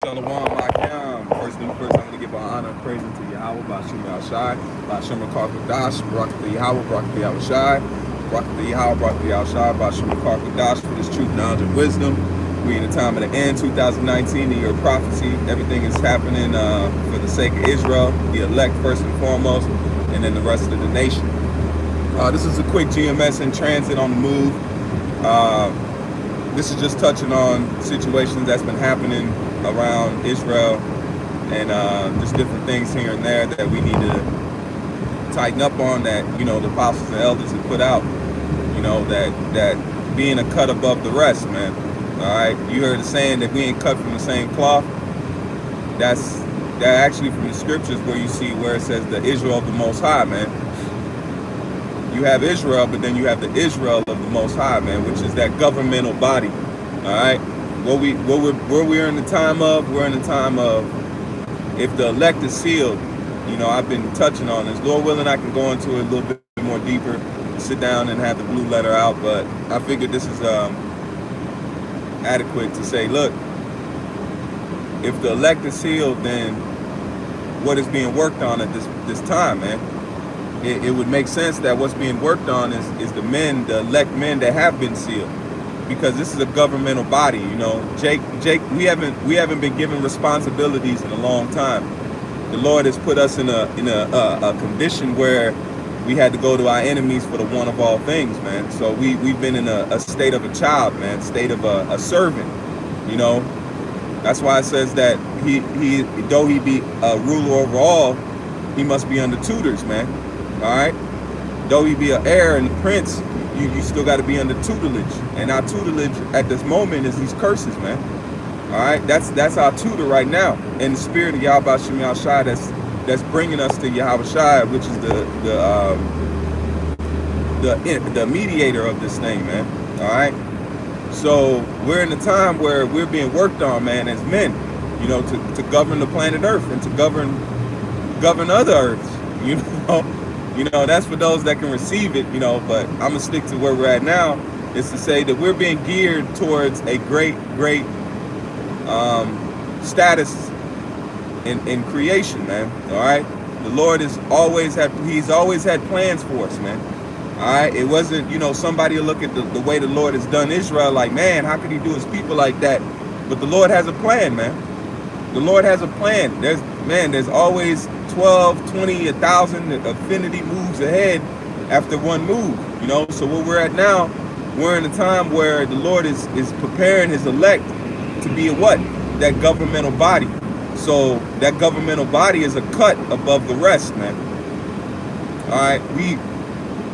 Shalom Akim. First thing first, I'm going to give honor and praise to Yahweh, Bashim Yahushai, Bashim Karkadash, Barak the Yahweh, Barak the Yahushai, Barak the Yahweh, Barak the Yahushai, Bashim Karkadash for this truth, knowledge, and wisdom. We in the time of the end, 2019, the year of prophecy. Everything is happening for the sake of Israel, the elect first and foremost, and then the rest of the nation. This is a quick GMS in transit on the move. This is just touching on situations that's been happening around Israel and just different things here and there that we need to tighten up on, that, you know, the apostles and elders have put out, you know, that being a cut above the rest, man. All right, you heard the saying that we ain't cut from the same cloth. That's actually from the scriptures where you see where it says the Israel of the Most High, man. You have Israel, but then you have the Israel of the Most High, man, which is that governmental body. All right, where we're in the time of, we're in the time of, if the elect is sealed. You know, I've been touching on this. Lord willing, I can go into it a little bit more deeper, sit down and have the blue letter out. But I figured this is adequate to say, look, if the elect is sealed, then what is being worked on at this time, man? It would make sense that what's being worked on is the elect men that have been sealed, because this is a governmental body. You know, Jake, we haven't been given responsibilities in a long time. The Lord has put us in a condition where we had to go to our enemies for the one of all things, man. So we've been in a state of a child, man, state of a servant. You know, that's why it says that he though he be a ruler over all, he must be under tutors, man. All right, though he be an heir and a prince, you still got to be under tutelage, and our tutelage at this moment is these curses, man. All right, that's our tutor right now, in the spirit of Yahweh Shem Yahushai, that's bringing us to Yahweh Shai, which is the mediator of this thing, man. All right, so we're in a time where we're being worked on, man, as men, you know, to govern the planet Earth and to govern other Earths, you know. You know, that's for those that can receive it, you know, but I'm going to stick to where we're at now, is to say that we're being geared towards a great status in creation, man. All right. The Lord he's always had plans for us, man. All right. It wasn't, you know, somebody will look at the way the Lord has done Israel like, man, how could he do his people like that? But the Lord has a plan, man. The Lord has a plan. There's always 12, 20, 1,000 affinity moves ahead after one move, you know. So where we're at now, we're in a time where the Lord is preparing his elect to be that governmental body. So that governmental body is a cut above the rest, man. All right,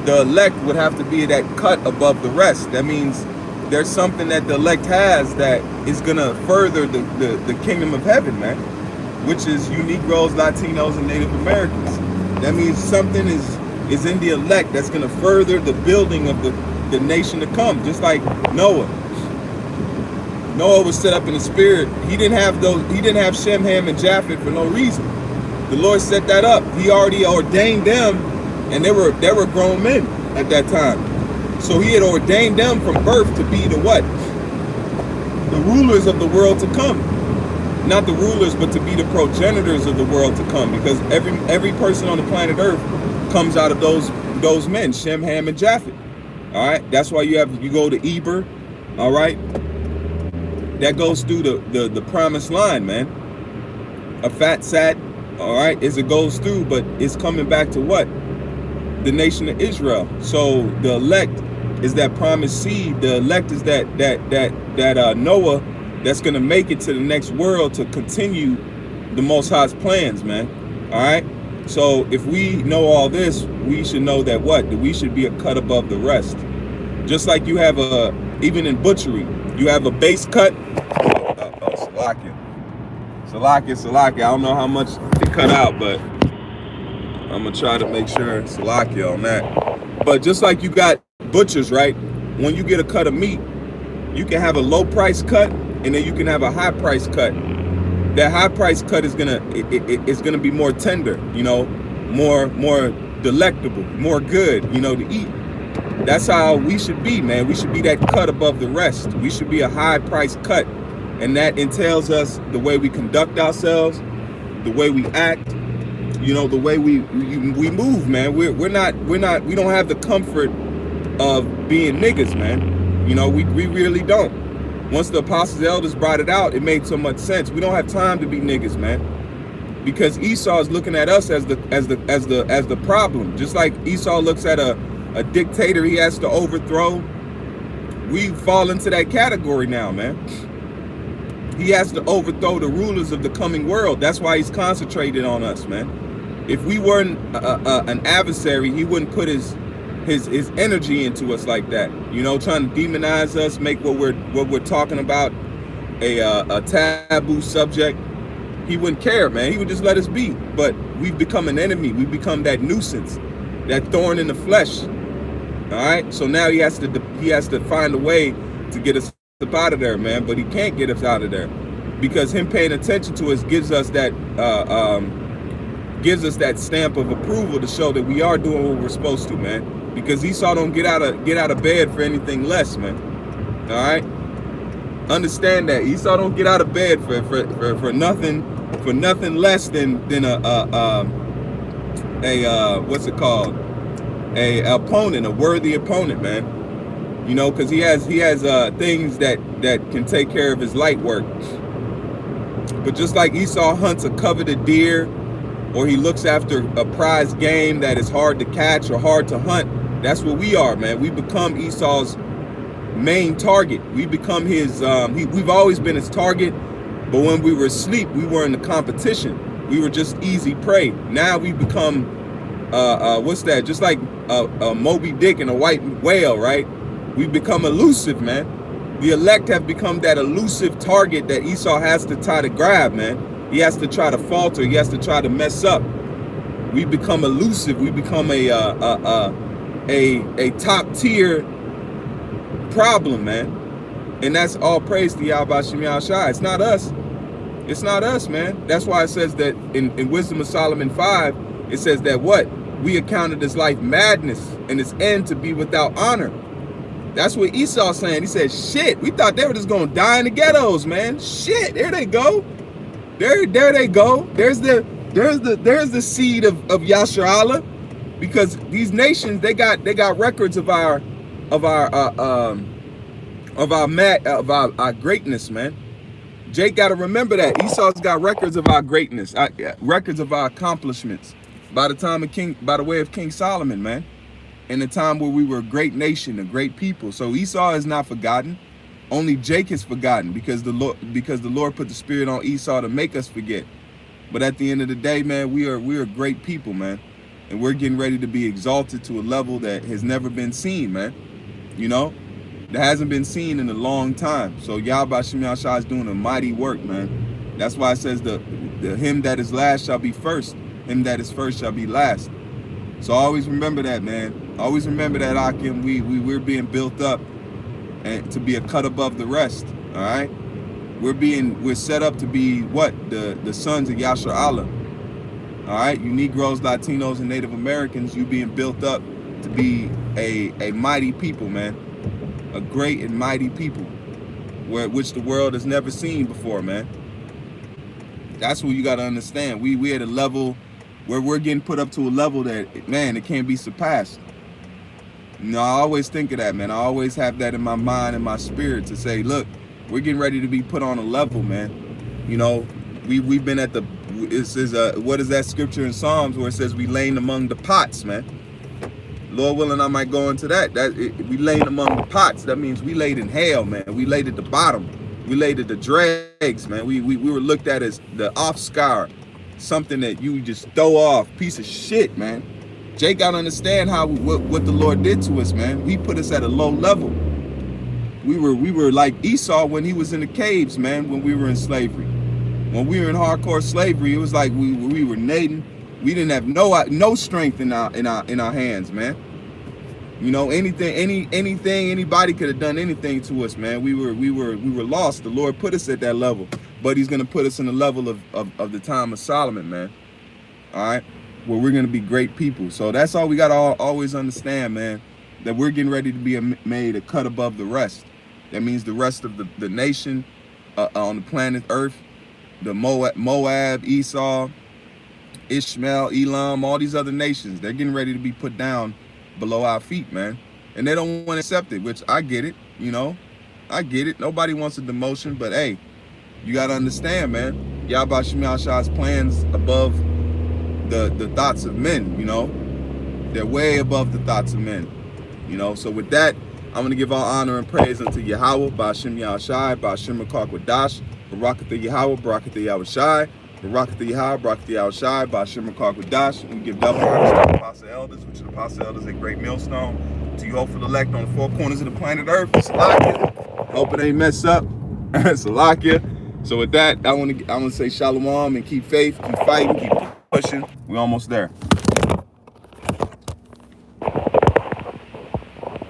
the elect would have to be that cut above the rest. That means there's something that the elect has that is gonna further the kingdom of heaven, man, which is you Negroes, Latinos, and Native Americans. That means something is in the elect that's gonna further the building of the nation to come. Just like Noah. Noah was set up in the spirit. He didn't have Shem, Ham, and Japheth for no reason. The Lord set that up. He already ordained them, and they were grown men at that time. So he had ordained them from birth to be the rulers of the world to come. Not the rulers, but to be the progenitors of the world to come, because every person on the planet Earth comes out of those men, Shem, Ham, and Japheth. All right, that's why you go to Eber. All right, that goes through the promised line, man. A fat sat. All right, as it goes through, but it's coming back to what? The nation of Israel. So the elect is that promised seed. The elect is that Noah that's going to make it to the next world to continue the Most High's plans, man. All right. So if we know all this, we should know that that we should be a cut above the rest. Just like you have even in butchery, you have a base cut. Salakia. I don't know how much to cut out, but I'm going to try to make sure Salakia on that. But just like you got butchers, right? When you get a cut of meat, you can have a low price cut, and then you can have a high price cut. That high price cut is it's gonna be more tender, you know, more delectable, more good, you know, to eat. That's how we should be, man. We should be that cut above the rest. We should be a high price cut. And that entails us the way we conduct ourselves, the way we act, you know, the way we move, man. We don't have the comfort of being niggas, man. You know, we really don't. Once the apostles, elders brought it out, it made so much sense. We don't have time to be niggas, man, because Esau is looking at us as the problem. Just like Esau looks at a dictator he has to overthrow, we fall into that category now, man. He has to overthrow the rulers of the coming world. That's why he's concentrated on us, man. If we weren't an adversary, he wouldn't put his energy into us like that. You know, trying to demonize us, make what we're talking about a taboo subject. He wouldn't care, man. He would just let us be. But we've become an enemy. We've become that nuisance, that thorn in the flesh. All right. So now he has to find a way to get us up out of there, man. But he can't get us out of there, because him paying attention to us gives us that stamp of approval to show that we are doing what we're supposed to, man. Because Esau don't get out of bed for anything less, man. All right. Understand that Esau don't get out of bed for nothing less than what's it called? A opponent, a worthy opponent, man. You know, because he has things that can take care of his light work. But just like Esau hunts a coveted deer, or he looks after a prize game that is hard to catch or hard to hunt, that's what we are, man. We become Esau's main target. We become his, we've always been his target, but when we were asleep, we were in the competition. We were just easy prey. Now we become, what's that? Just like a Moby Dick and a white whale, right? We become elusive, man. The elect have become that elusive target that Esau has to try to grab, man. He has to try to falter. He has to try to mess up. We become elusive. We become a top tier problem, man. And that's all praise to Yahweh Shem Yahushua. It's not us. It's not us, man. That's why it says that in Wisdom of Solomon 5, it says that what? We accounted his life madness and its end to be without honor. That's what Esau's saying. He said, shit, we thought they were just going to die in the ghettos, man. Shit, there they go. There they go. There's the seed of Yasharallah, because these nations, they got records of our greatness, man. Jake got to remember that Esau's got records of our greatness, records of our accomplishments by the way of King Solomon, man. In the time where we were a great nation, a great people. So Esau is not forgotten. Only Jake is forgotten because the Lord put the spirit on Esau to make us forget. But at the end of the day, man, we are great people, man. And we're getting ready to be exalted to a level that has never been seen, man. You know, that hasn't been seen in a long time. So Yahweh Shem Yahushua is doing a mighty work, man. That's why it says the him that is last shall be first. Him that is first shall be last. So always remember that, man. Always remember that, Akim. We're being built up and to be a cut above the rest. All right. We're set up to be what? The sons of Yasharallah. All right. You Negroes, Latinos, and Native Americans, you being built up to be a mighty people, man. A great and mighty people, which the world has never seen before, man. That's what you got to understand. We at a level where we're getting put up to a level that, man, it can't be surpassed. You know, I always think of that, man. I always have that in my mind and my spirit to say, look, we're getting ready to be put on a level, man. You know, we've been at what is that scripture in Psalms where it says we laying among the pots, man. Lord willing, I might go into that. We laying among the pots. That means we laid in hell, man. We laid at the bottom. We laid at the dregs, man. We were looked at as the off-scour. Something that you just throw off, piece of shit, man. Jake gotta understand what the Lord did to us, man. He put us at a low level. We were like Esau when he was in the caves, man. When we were in slavery, when we were in hardcore slavery, it was like we were nading. We didn't have no strength in our hands, man. You know, anybody could have done anything to us, man. We were lost. The Lord put us at that level, but He's gonna put us in the level of the time of Solomon, man. All right, where we're gonna be great people. So that's all we gotta always understand, man. That we're getting ready to be made a cut above the rest. That means the rest of the nation, on the planet Earth. The Moab, Esau, Ishmael, Elam, all these other nations, they're getting ready to be put down below our feet, man. And they don't want to accept it, which I get it, you know. I get it. Nobody wants a demotion, but hey, you got to understand, man. Yahweh Shem Yahshua's plans above the thoughts of men, you know. They're way above the thoughts of men, you know. So with that, I'm going to give all honor and praise unto Yahweh, Ba'ashem Yahushai, Ba'ashem Makakwadash, Barakatha Yahweh, Barakatha Yahushai, Barakatha Yahweh, Barakatha Yahushai, Ba'ashem Makakwadash. We give double honor to the Apostle Elders, which are the Apostle Elders at Great Millstone, to you hopeful elect on the four corners of the planet Earth. Salakia. Hope it ain't messed up. Salakia. So with that, I want to say shalom and keep faith, keep fighting, keep pushing. We're almost there.